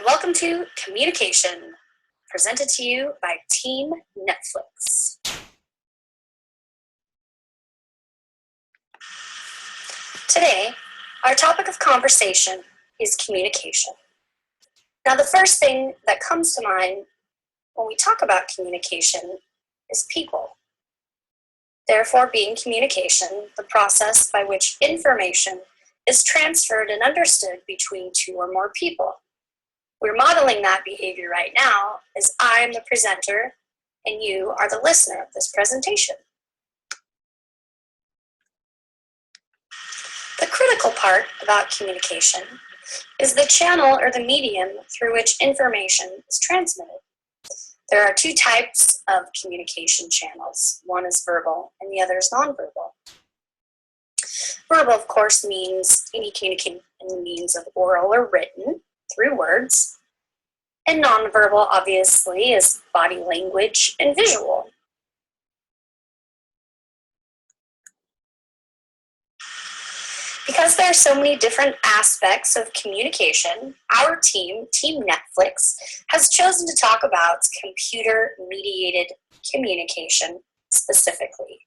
welcome to Communication, presented to you by Team Netflix. Today, our topic of conversation is communication. Now, the first thing that comes to mind when we talk about communication is people. Therefore, being communication, the process by which information is transferred and understood between two or more people. We're modeling that behavior right now as I am the presenter and you are the listener of this presentation. The critical part about communication is the channel or the medium through which information is transmitted. There are two types of communication channels. One is verbal and the other is nonverbal. Verbal, of course, means any communication in the means of oral or written through words. And nonverbal, obviously, is body language and visual. Because there are so many different aspects of communication, our team, Team Netflix, has chosen to talk about computer-mediated communication specifically.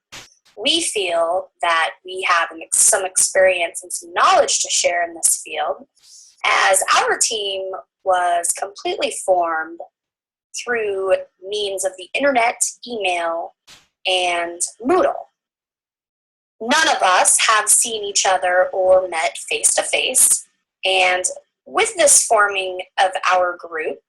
We feel that we have some experience and some knowledge to share in this field, as our team was completely formed through means of the internet, email, and Moodle. None of us have seen each other or met face-to-face, and with this forming of our group,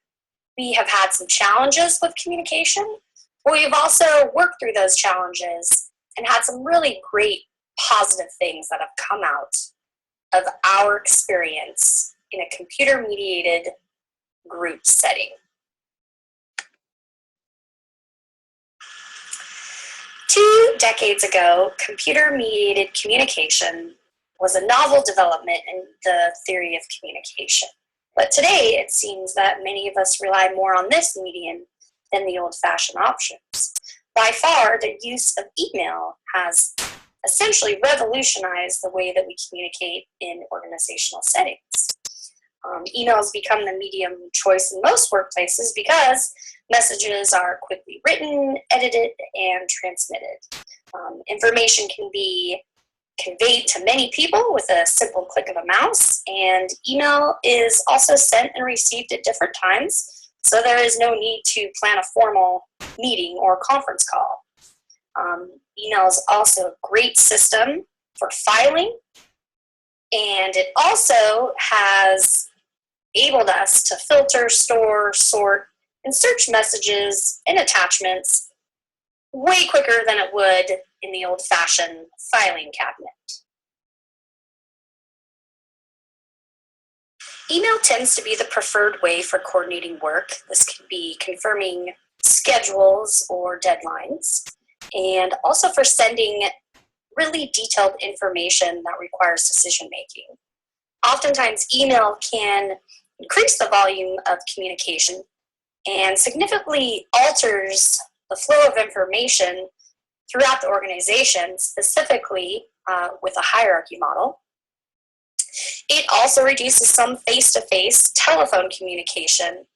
we have had some challenges with communication, but we've also worked through those challenges and had some really great positive things that have come out of our experience in a computer-mediated group setting. Two decades ago, computer-mediated communication was a novel development in the theory of communication. But today, it seems that many of us rely more on this medium than the old-fashioned options. By far, the use of email has essentially revolutionized the way that we communicate in organizational settings. Email has become the medium of choice in most workplaces because messages are quickly written, edited, and transmitted. Information can be conveyed to many people with a simple click of a mouse, and email is also sent and received at different times, so there is no need to plan a formal meeting or conference call. Email is also a great system for filing, and it also has enabled us to filter, store, sort, and search messages and attachments way quicker than it would in the old-fashioned filing cabinet. Email tends to be the preferred way for coordinating work. This could be confirming schedules or deadlines, and also for sending really detailed information that requires decision-making. Oftentimes, email can increase the volume of communication and significantly alters the flow of information throughout the organization, specifically with a hierarchy model. It also reduces some face-to-face telephone communication,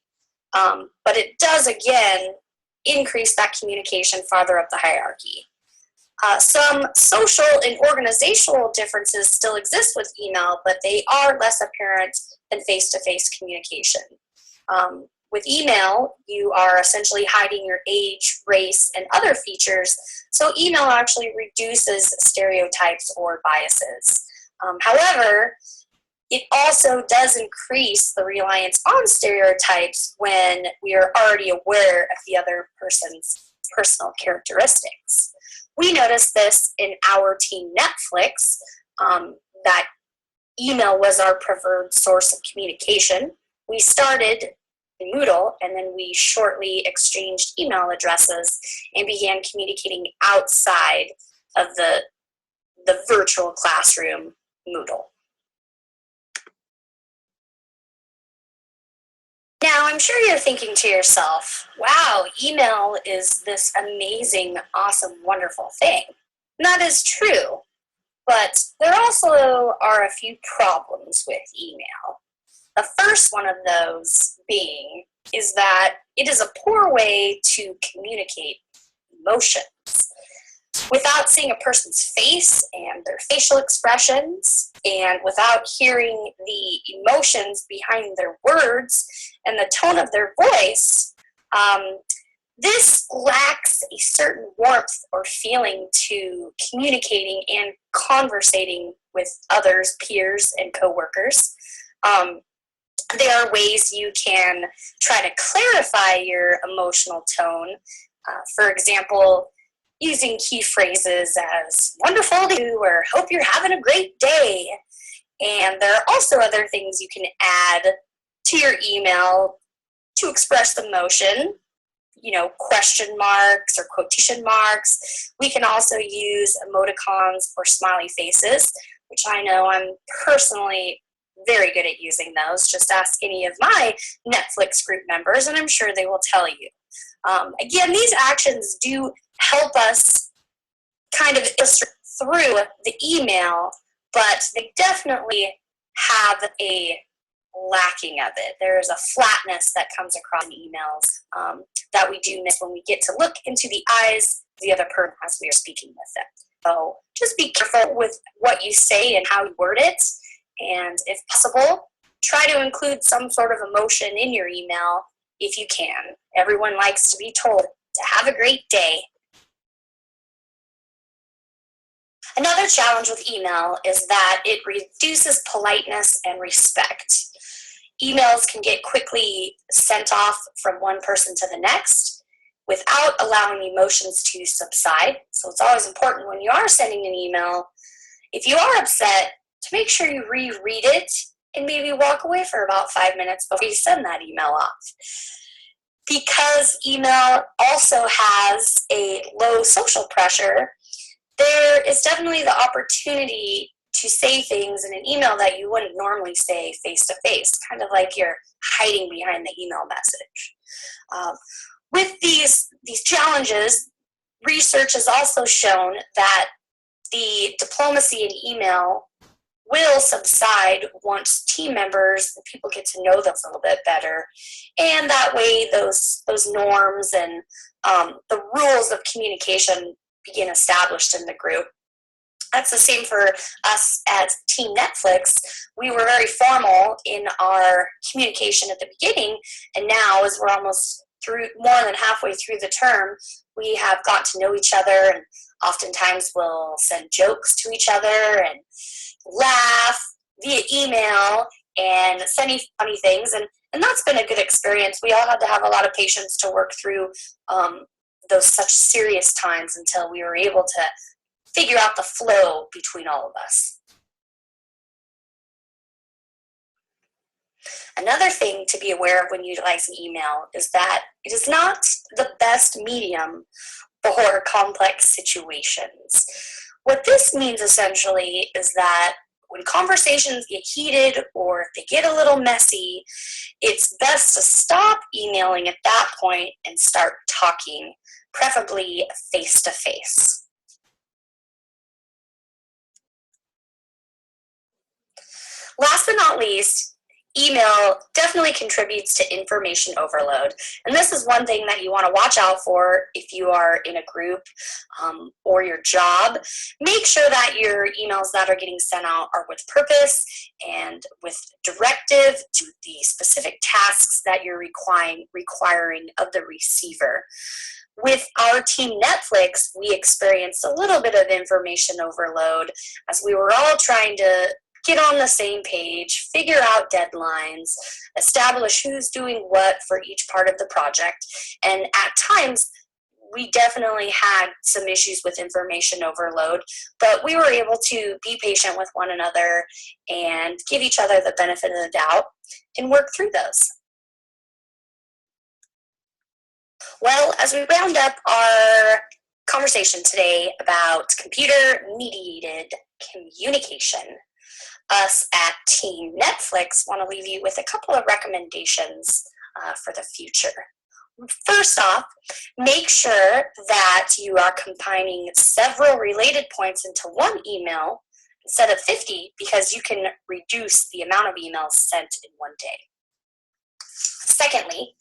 but it does, again, increase that communication farther up the hierarchy. Some social and organizational differences still exist with email, but they are less apparent than face-to-face communication. With email, you are essentially hiding your age, race, and other features, so email actually reduces stereotypes or biases. However, it also does increase the reliance on stereotypes when we are already aware of the other person's personal characteristics. We noticed this in our team Netflix, that email was our preferred source of communication. We started in Moodle, and then we shortly exchanged email addresses and began communicating outside of the virtual classroom Moodle. Now, I'm sure you're thinking to yourself, wow, email is this amazing, awesome, wonderful thing. And that is true, but there also are a few problems with email. The first one of those being is that it is a poor way to communicate emotions. Without seeing a person's face and their facial expressions, and without hearing the emotions behind their words and the tone of their voice, this lacks a certain warmth or feeling to communicating and conversating with others, peers, and coworkers. There are ways you can try to clarify your emotional tone. For example, using key phrases as wonderful to you or hope you're having a great day. And there are also other things you can add to your email to express the emotion, question marks or quotation marks. We can also use emoticons or smiley faces, which I know I'm personally very good at using those. Just ask any of my Netflix group members and I'm sure they will tell you. Again, these actions do help us kind of illustrate through the email, but they definitely have a lacking of it. There's a flatness that comes across in emails that we do miss when we get to look into the eyes of the other person as we are speaking with them. So just be careful with what you say and how you word it. And if possible, try to include some sort of emotion in your email if you can. Everyone likes to be told to have a great day. Another challenge with email is that it reduces politeness and respect. Emails can get quickly sent off from one person to the next without allowing emotions to subside. So it's always important when you are sending an email, if you are upset, to make sure you reread it and maybe walk away for about 5 minutes before you send that email off. Because email also has a low social pressure, there is definitely the opportunity to say things in an email that you wouldn't normally say face-to-face, kind of like you're hiding behind the email message. With these challenges, research has also shown that the diplomacy in email will subside once team members and people get to know them a little bit better. And that way those norms and the rules of communication begin established in the group. That's the same for us as Team Netflix. We were very formal in our communication at the beginning, and now as we're almost through, more than halfway through the term, we have got to know each other, and oftentimes we'll send jokes to each other and laugh via email and send funny things, and that's been a good experience. We all had to have a lot of patience to work through those such serious times until we were able to figure out the flow between all of us. Another thing to be aware of when utilizing email is that it is not the best medium for complex situations. What this means essentially is that when conversations get heated or if they get a little messy, it's best to stop emailing at that point and start talking, preferably face-to-face. Last but not least, email definitely contributes to information overload. And this is one thing that you want to watch out for if you are in a group or your job. Make sure that your emails that are getting sent out are with purpose and with directive to the specific tasks that you're requiring of the receiver. With our Team Netflix, we experienced a little bit of information overload as we were all trying to get on the same page, figure out deadlines, establish who's doing what for each part of the project. And at times, we definitely had some issues with information overload, but we were able to be patient with one another and give each other the benefit of the doubt and work through those. Well, as we round up our conversation today about computer-mediated communication, us at Team Netflix want to leave you with a couple of recommendations for the future. First off, make sure that you are combining several related points into one email instead of 50 because you can reduce the amount of emails sent in one day. Secondly,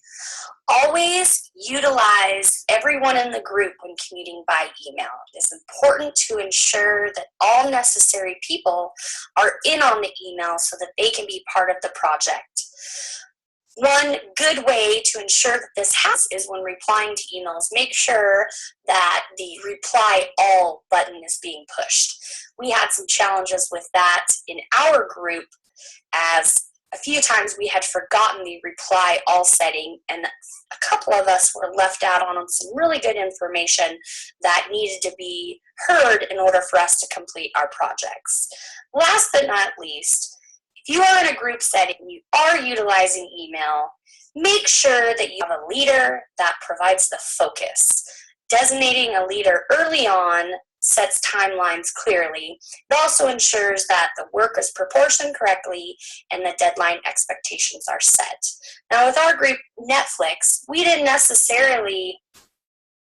always utilize everyone in the group when commuting by email. It is important to ensure that all necessary people are in on the email so that they can be part of the project. One good way to ensure that this happens is when replying to emails, make sure that the reply all button is being pushed. We had some challenges with that in our group, as a few times we had forgotten the reply all setting, and a couple of us were left out on some really good information that needed to be heard in order for us to complete our projects. Last but not least, if you are in a group setting, you are utilizing email, make sure that you have a leader that provides the focus. Designating a leader early on sets timelines clearly. It also ensures that the work is proportioned correctly and the deadline expectations are set. Now, with our group Netflix, we didn't necessarily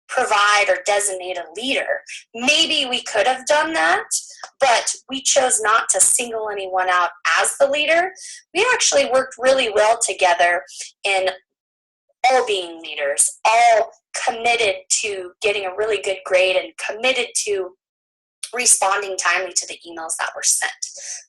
provide or designate a leader. Maybe we could have done that, but we chose not to single anyone out as the leader. We actually worked really well together in all being leaders, all committed to getting a really good grade and committed to responding timely to the emails that were sent.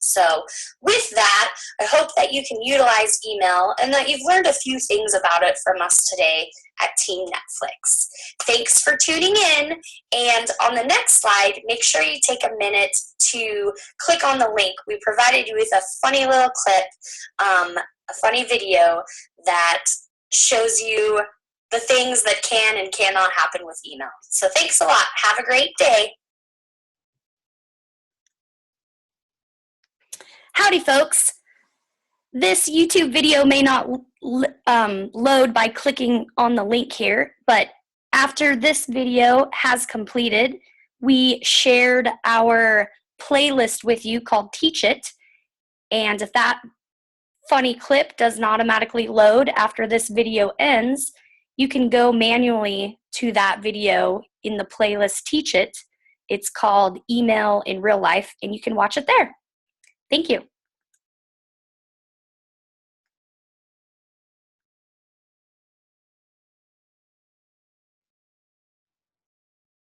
So with that, I hope that you can utilize email and that you've learned a few things about it from us today at Team Netflix. Thanks for tuning in, and on the next slide, make sure you take a minute to click on the link. We provided you with a funny little clip, a funny video that shows you the things that can and cannot happen with email. So thanks a lot. Have a great day. Howdy, folks. This YouTube video may not load by clicking on the link here, but after this video has completed, we shared our playlist with you called Teach It, and if that funny clip doesn't automatically load after this video ends, you can go manually to that video in the playlist Teach It. It's called Email in Real Life, and you can watch it there. Thank you.